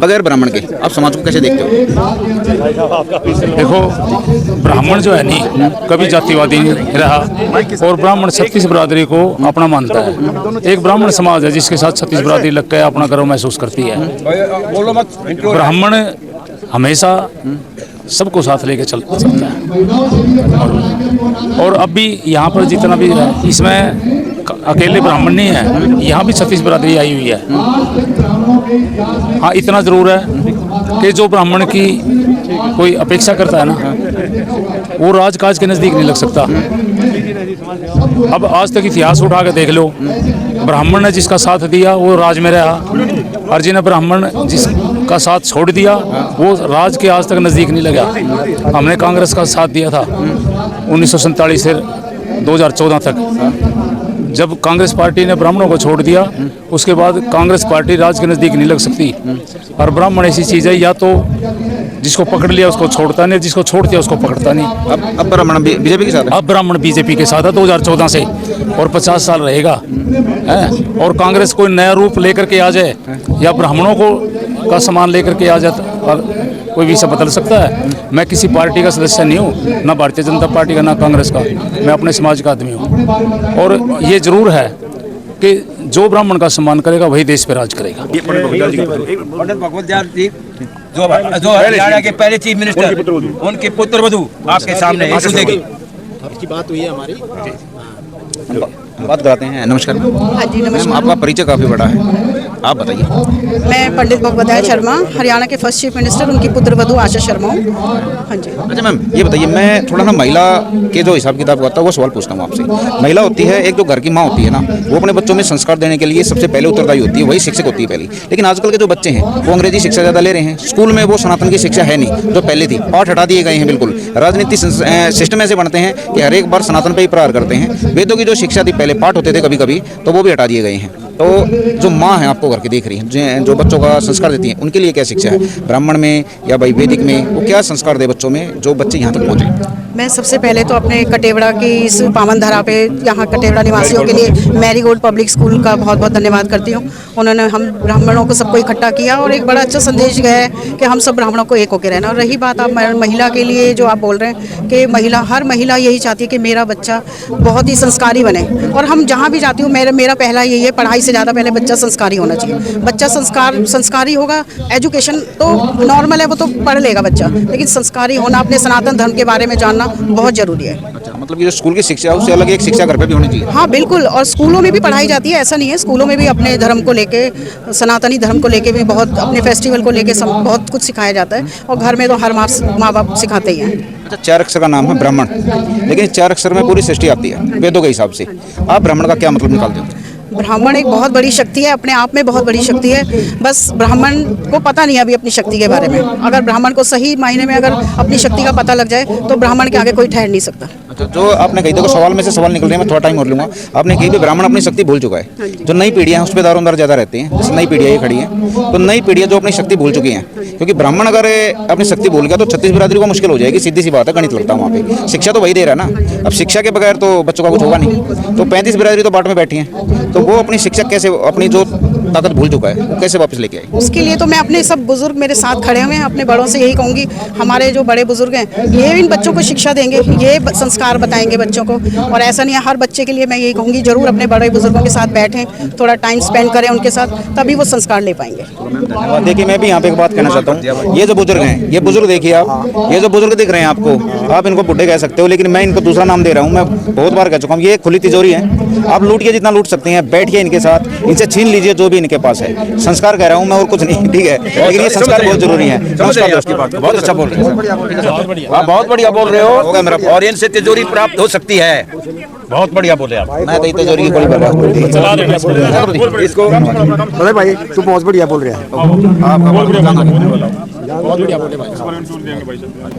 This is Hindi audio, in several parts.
बगैर ब्राह्मण के आप समाज को कैसे देखते हो? देखो, ब्राह्मण जो है नहीं कभी जातिवादी नहीं रहा और ब्राह्मण छत्तीस बिरादरी को अपना मानता है। एक ब्राह्मण समाज है जिसके साथ छत्तीस बिरादरी लग के अपना गर्व महसूस करती है। ब्राह्मण हमेशा सबको साथ लेके चलता है और अब भी यहाँ पर जितना भी है इसमें अकेले ब्राह्मण नहीं है, यहाँ भी छत्तीस बिरादरी आई हुई है। हाँ, इतना ज़रूर है कि जो ब्राह्मण की कोई अपेक्षा करता है ना, वो राजकाज के नज़दीक नहीं लग सकता। अब आज तक इतिहास उठा के देख लो, ब्राह्मण ने जिसका साथ दिया वो राज में रहा और जिन्हें ब्राह्मण जिसका साथ छोड़ दिया वो राज के आज तक नज़दीक नहीं लगा। हमने कांग्रेस का साथ दिया था 1947 से 2014 तक। जब कांग्रेस पार्टी ने ब्राह्मणों को छोड़ दिया उसके बाद कांग्रेस पार्टी राज के नज़दीक नहीं लग सकती। और ब्राह्मण ऐसी चीज़ है, या तो जिसको पकड़ लिया उसको छोड़ता नहीं, जिसको छोड़ दिया उसको पकड़ता नहीं। अब ब्राह्मण बीजेपी के साथ है? अब ब्राह्मण बीजेपी के साथ है 2014 से और 50 साल रहेगा है। और कांग्रेस कोई नया रूप लेकर के आ जाए या ब्राह्मणों को का सामान लेकर के आ जाए और कोई भी सब बदल सकता है। मैं किसी पार्टी का सदस्य नहीं हूँ, ना भारतीय जनता पार्टी का ना कांग्रेस का, मैं अपने समाज का आदमी हूँ। और ये जरूर है कि जो ब्राह्मण का सम्मान करेगा वही देश पे राज करेगा। पंडित भगवत दयाल जी जो हरियाणा के पहले चीफ मिनिस्टर, उनके पुत्र वधू आपके सामने इसकी बात हुई है हमारी, बात कराते हैं। नमस्कार। हाँ जी नमस्कार। आपका परिचय काफ़ी बड़ा है, आप बताइए। मैं पंडित भगवत दयाल शर्मा, हरियाणा के फर्स्ट चीफ मिनिस्टर, उनकी पुत्र वधू आशा शर्मा हूँ। हाँ जी। अच्छा मैम, ये बताइए, मैं थोड़ा ना महिला के जो हिसाब किताब करता हूँ वो सवाल पूछता हूँ आपसे। महिला होती है, एक जो घर की माँ होती है ना, वो अपने बच्चों में संस्कार देने के लिए सबसे पहले उत्तरदायी होती है, वही शिक्षक होती है पहली। लेकिन आजकल के जो बच्चे हैं वो अंग्रेजी शिक्षा ज़्यादा ले रहे हैं, स्कूल में वो सनातन की शिक्षा है नहीं जो पहले थी, पाठ हटा दिए गए हैं बिल्कुल। राजनीति सिस्टम ऐसे बनते हैं कि हर एक बार सनातन पर ही प्रहार करते हैं। वेदों की जो शिक्षा थी पहले, पाठ होते थे कभी कभी, तो वो भी हटा दिए गए हैं। तो जो माँ है आपको घर के देख रही है, जो बच्चों का संस्कार देती है, उनके लिए क्या शिक्षा है? ब्राह्मण में या भाई वैदिक में, वो क्या संस्कार दे बच्चों में जो बच्चे यहाँ तक पहुँचे? मैं सबसे पहले तो अपने कटेवड़ा की इस पावन धरा पे यहाँ कटेवड़ा निवासियों के लिए मैरी गोल्ड पब्लिक स्कूल का बहुत बहुत धन्यवाद करती हूँ। उन्होंने हम ब्राह्मणों को सबको इकट्ठा किया और एक बड़ा अच्छा संदेश गया है कि हम सब ब्राह्मणों को एक होकर रहना। और रही बात आप महिला के लिए जो आप बोल रहे हैं कि हर महिला यही चाहती है कि मेरा बच्चा बहुत ही संस्कारी बने। और हम जहाँ भी जाती हूँ मेरा पहला यही है, पढ़ाई से ज़्यादा पहले बच्चा संस्कारी होना चाहिए। बच्चा संस्कारी होगा, एजुकेशन तो नॉर्मल है, वो तो पढ़ लेगा बच्चा, लेकिन संस्कारी होना, अपने सनातन धर्म के बारे में जानना बहुत जरूरी है। अच्छा, मतलब ये जो स्कूल की शिक्षा है उससे अलग एक शिक्षा घर पे भी होनी चाहिए? हाँ बिल्कुल, और स्कूलों में भी पढ़ाई जाती है, ऐसा नहीं है। स्कूलों में भी अपने धर्म को लेके, सनातनी धर्म को लेके भी बहुत, अपने फेस्टिवल को लेके बहुत कुछ सिखाया जाता है। और घर में तो हर माँ बाप सिखाते ही हैं। अच्छा, 4 अक्षर का नाम है ब्राह्मण, लेकिन 4 अक्षर में पूरी सृष्टि आती है वेदों के हिसाब से। आप ब्राह्मण का क्या मतलब निकालते हो? ब्राह्मण एक बहुत बड़ी शक्ति है, अपने आप में बहुत बड़ी शक्ति है। बस ब्राह्मण को पता नहीं अभी अपनी शक्ति के बारे में। अगर ब्राह्मण को सही मायने में अगर अपनी शक्ति का पता लग जाए तो ब्राह्मण के आगे कोई ठहर नहीं सकता। अच्छा, जो आपने कही, देखो सवाल में से सवाल निकल रहे हैं, मैं थोड़ा टाइम और लूँगा। आपने कही भी ब्राह्मण अपनी शक्ति भूल चुका है। जो नई पीढ़ियाँ हैं उस पर दारोमदार ज़्यादा रहते हैं, जैसे नई पीढ़ियाँ ये खड़ी हैं, तो नई पीढ़ियाँ जो अपनी शक्ति भूल चुकी हैं, क्योंकि ब्राह्मण अगर अपनी शक्ति भूल गया तो छत्तीस बिरादरी को मुश्किल हो जाएगी। सीधी सी बात है, गणित लगता है वहाँ पे। शिक्षा तो वही दे रहा है ना, अब शिक्षा के बगैर तो बच्चों का कुछ होगा नहीं। तो 35 बिरादरी तो बाट में बैठी हैं, तो वो अपनी शिक्षा कैसे, अपनी जो ताकत भूल चुका है वो कैसे वापस लेके आए? उसके लिए तो मैं अपने सब बुजुर्ग मेरे साथ खड़े हुए हैं, अपने बड़ों से यही कहूँगी, हमारे जो बड़े बुजुर्ग हैं ये इन बच्चों को शिक्षा देंगे, ये संस्कार बताएंगे बच्चों को। और ऐसा नहीं है, हर बच्चे के लिए मैं यही कहूँगी जरूर अपने बड़े बुजुर्गों के साथ बैठें, थोड़ा टाइम स्पेंड करें उनके साथ, तभी वो संस्कार ले पाएंगे। देखिए, मैं भी यहाँ पे एक बात कहना चाहता हूँ। ये जो बुजुर्ग हैं, ये बुजुर्ग देखिए आप, ये जो बुजुर्ग दिख रहे हैं आपको, आप इनको बुढ़े कह सकते हो, लेकिन मैं इनको दूसरा नाम दे रहा हूँ। मैं बहुत बार कह चुका हूँ, ये खुली तिजोरी है। आप लूटिए जितना लूट सकते हैं, बैठिए इनके साथ, इनसे छीन लीजिए जो भी इनके पास है। संस्कार कह रहा हूँ मैं, और कुछ नहीं, ठीक है, लेकिन ये संस्कार बहुत जरूरी है। नमस्कार दोस्तों, बहुत अच्छा बोल रहे हैं, आप बहुत बढ़िया बोल रहे हो। मेरा और इनसे तिजोरी प्राप्त हो सकती है। बहुत बढ़िया बोले आप। मैं तो तिजोरी की गोली कर रहा हूँ इसको भाई, तू बहुत बढ़िया बोल रहा है।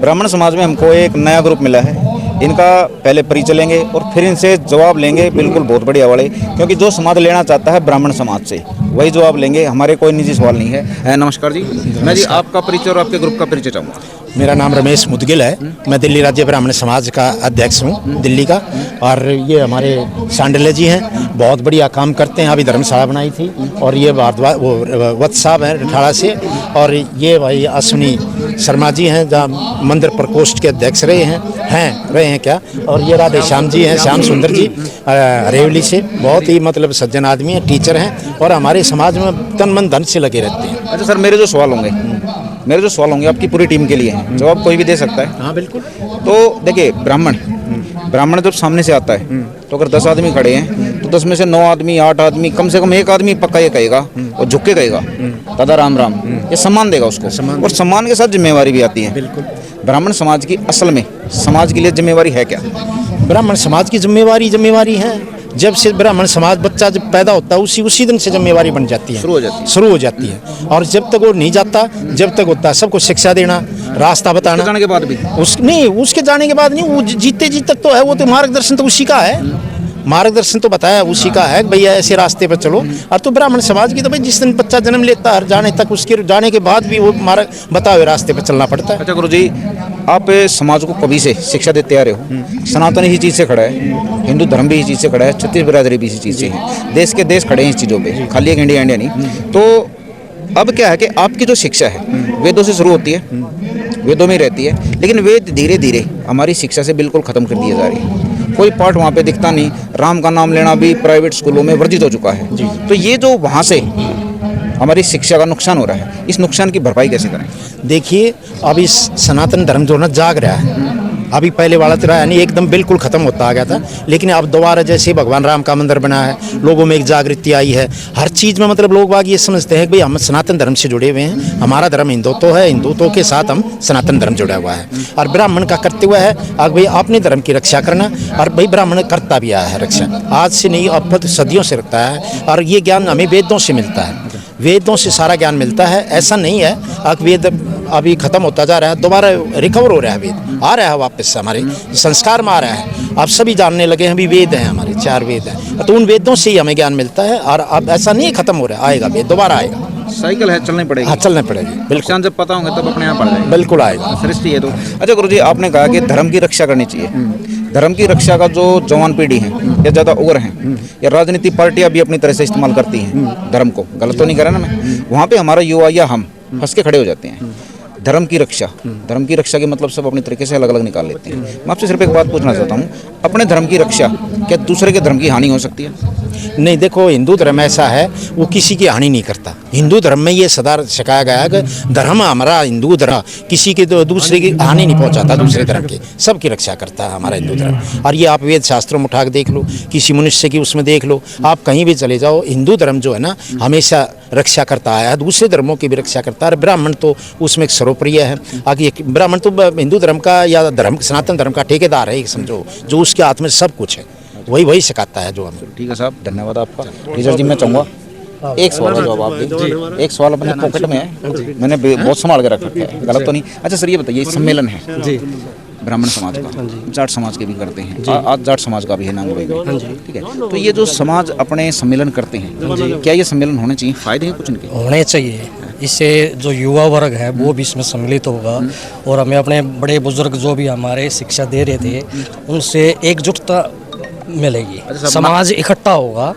ब्राह्मण समाज में हमको एक नया ग्रुप मिला है, इनका पहले परिचय लेंगे और फिर इनसे जवाब लेंगे बिल्कुल बहुत बढ़िया वाले, क्योंकि जो समाज लेना चाहता है ब्राह्मण समाज से वही जवाब लेंगे, हमारे कोई निजी सवाल नहीं है। नमस्कार जी, मैं जी आपका परिचय और आपके ग्रुप का परिचय चाहूँगा। मेरा नाम रमेश मुदगिल है, मैं दिल्ली राज्य ब्राह्मण समाज का अध्यक्ष हूँ दिल्ली का। और ये हमारे सांडले जी हैं, बहुत बढ़िया काम करते हैं, अभी धर्मशाला बनाई थी। और ये भारद्वाज वो वत्स साहब हैं अठाड़ा से, और ये भाई अश्विनी शर्मा जी हैं जहाँ मंदिर प्रकोष्ठ के अध्यक्ष रहे हैं क्या। और ये राधे श्याम जी हैं, श्याम सुंदर जी हरेवली से, बहुत ही मतलब सज्जन आदमी हैं, टीचर हैं और हमारे समाज में तन मन धन से लगे रहते हैं। अच्छा सर, मेरे जो सवाल होंगे आपकी पूरी टीम के लिए हैं, जवाब कोई भी दे सकता है। हाँ बिल्कुल। तो देखिए, ब्राह्मण जब सामने से आता है तो अगर 10 आदमी खड़े हैं तो 10 में से 9 आदमी 8 आदमी कम से कम एक आदमी पक्का ये कहेगा और झुक के कहेगा दादा राम राम, ये सम्मान देगा उसको। और सम्मान के साथ जिम्मेवारी भी आती है। बिल्कुल। ब्राह्मण समाज की असल में समाज के लिए जिम्मेवारी है क्या? ब्राह्मण समाज की जिम्मेवारी है। जब से ब्राह्मण समाज बच्चा जब पैदा होता है उसी दिन से जिम्मेवारी बन जाती है, शुरू हो जाती है। और जब तक वो नहीं जाता, जब तक होता है सबको शिक्षा देना, रास्ता बताना। जाने के बाद भी उसके जाने के बाद नहीं, वो जीते जी तक तो है, वो तो मार्गदर्शन तो उसी का है, मार्गदर्शन तो बताया उसी का है, भैया ऐसे रास्ते पर चलो। और तो ब्राह्मण समाज की तो भाई जिस दिन बच्चा जन्म लेता है जाने तक, उसके जाने के बाद भी वो मार्ग बताए हुए रास्ते पर चलना पड़ता है। अच्छा गुरु जी, आप समाज को कभी से शिक्षा देते आ रहे हो, सनातन इसी चीज़ से खड़ा है, हिंदू धर्म भी इसी चीज़ से खड़ा है, छत्तीस बिरादरी भी इसी चीज़ से है, देश के देश खड़े हैं इस चीज़ों पे, खाली एक इंडिया नहीं। तो अब क्या है कि आपकी जो शिक्षा है वेदों से शुरू होती है, वेदों में रहती है, लेकिन वेद धीरे धीरे हमारी शिक्षा से बिल्कुल ख़त्म कर दिए जा रही है। कोई पार्ट वहाँ पे दिखता नहीं, राम का नाम लेना भी प्राइवेट स्कूलों में वर्जित हो चुका है। तो ये जो वहाँ से हमारी शिक्षा का नुकसान हो रहा है, इस नुकसान की भरपाई कैसे करें? देखिए, अब इस सनातन धर्म जो ना जाग रहा है, अभी पहले वाला तो रहा नहीं, एकदम बिल्कुल ख़त्म होता आ गया था। लेकिन अब दोबारा जैसे भगवान राम का मंदिर बना है, लोगों में एक जागृति आई है, हर चीज़ में मतलब लोग बाग ये समझते हैं कि भाई हम सनातन धर्म से जुड़े हुए हैं, हमारा धर्म हिंदुत्व है, हिंदुत्व के साथ हम सनातन धर्म जुड़ा हुआ है। और ब्राह्मण का कर्तव्य है अब भाई अपने धर्म की रक्षा करना, और भाई ब्राह्मण करता भी आया है रक्षा, आज से नहीं अब सदियों से रखता है। और ये ज्ञान हमें वेदों से मिलता है, वेदों से सारा ज्ञान मिलता है। ऐसा नहीं है अब वेद अभी ख़त्म होता जा रहा है, दोबारा रिकवर हो रहा है, वेद आ रहा है वापस, हमारे संस्कार में आ रहा है। अब सभी जानने लगे हैं, अभी वेद हैं हमारे 4 वेद हैं, तो उन वेदों से ही हमें ज्ञान मिलता है। और अब ऐसा नहीं ख़त्म हो रहा है, आएगा वेद, दोबारा आएगा। साइकिल है, चलनी पड़ेगी। हाँ, चलना पड़ेगी बिल्कुल, जब पता होंगे तब अपने यहाँ पड़ जाएगा, बिल्कुल आएगा, सृष्टि है तो। अच्छा गुरु जी, आपने कहा कि धर्म की रक्षा करनी चाहिए। धर्म की रक्षा का जो जवान पीढ़ी है या ज़्यादा उग्र हैं, या राजनीतिक पार्टियां भी अपनी तरह से इस्तेमाल करती हैं धर्म को, गलत तो नहीं कर रहा ना मैं, वहाँ पे हमारा युवा या हम फंस के खड़े हो जाते हैं। धर्म की रक्षा के मतलब सब अपने तरीके से अलग अलग निकाल लेते हैं। मैं आपसे सिर्फ एक बात पूछना चाहता हूँ, अपने धर्म की रक्षा क्या दूसरे के धर्म की हानि हो सकती है? नहीं, देखो हिंदू धर्म ऐसा है, वो किसी की हानि नहीं करता। हिंदू धर्म में ये सदा सिखाया गया है कि धर्म हमारा हिंदू धर्म किसी के दूसरे की हानि नहीं पहुंचाता, दूसरे धर्म की सबकी रक्षा करता है हमारा हिंदू धर्म। और ये आप वेद शास्त्रों में उठा के देख लो, किसी मनुष्य की उसमें देख लो, आप कहीं भी चले जाओ, हिंदू धर्म जो है ना हमेशा रक्षा करता आया है, दूसरे धर्मों की भी रक्षा करता है। ब्राह्मण तो उसमें सर्वप्रिय है, आगे ब्राह्मण तो हिंदू धर्म का या धर्म सनातन धर्म का ठेकेदार है, समझो, जो उसके हाथ में सब कुछ है, वही सिखाता है जो हमें। ठीक है साहब, धन्यवाद आपका। टीचर जी, मैं चाहूँगा एक सवाल का जवाब आप दीजिए। एक सवाल अपने पॉकेट में है, मैंने बहुत संभाल के रख रखा है, गलत तो नहीं? अच्छा सर, ये बताइए, सम्मेलन है ब्राह्मण समाज का, जाट समाज के भी करते हैं, आज जाट समाज का भी है नांगोड़े में, ठीक है? तो ये जो समाज अपने सम्मेलन करते हैं, क्या ये सम्मेलन होने चाहिए? फायदे हैं कुछ इनके? होने चाहिए, इससे जो युवा वर्ग है वो भी इसमें सम्मिलित होगा, और हमें अपने बड़े बुजुर्ग जो भी हमारे शिक्षा दे रहे थे उनसे एकजुटता मिलेगी, समाज इकट्ठा होगा।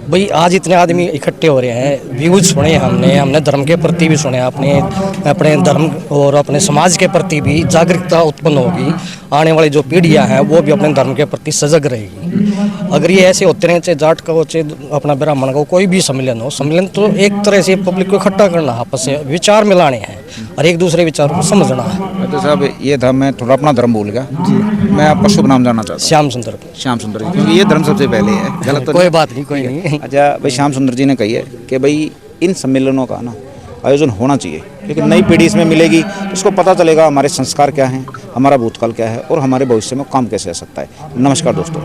भाई आज इतने आदमी इकट्ठे हो रहे हैं, व्यूज सुने हमने धर्म के प्रति भी सुने, अपने धर्म और अपने समाज के प्रति भी जागरूकता उत्पन्न होगी। आने वाली जो पीढ़ियां हैं वो भी अपने धर्म के प्रति सजग रहेगी। अगर ये ऐसे होते रहे, चाहे जाट का हो चाहे अपना ब्राह्मण का हो, कोई भी सम्मेलन हो, सम्मेलन तो एक तरह से पब्लिक को इकट्ठा करना, आपस में विचार मिलाने हैं और एक दूसरे विचार को समझना है। तो साहब, ये धर्म, मैं थोड़ा अपना धर्म भूल गया, मैं आपका शुभ नाम जानना चाहता हूँ। श्याम सुंदर। श्याम सुंदर जी, क्योंकि ये धर्म सबसे पहले है, गलत तो कोई बात नहीं, कोई नहीं। अच्छा भाई, श्याम सुंदर जी ने कही है कि भाई इन सम्मेलनों का ना आयोजन होना चाहिए, क्योंकि नई पीढ़ी इसमें मिलेगी, उसको पता चलेगा हमारे संस्कार क्या हैं, हमारा भूतकाल क्या है और हमारे भविष्य में काम कैसे आ सकता है। नमस्कार दोस्तों।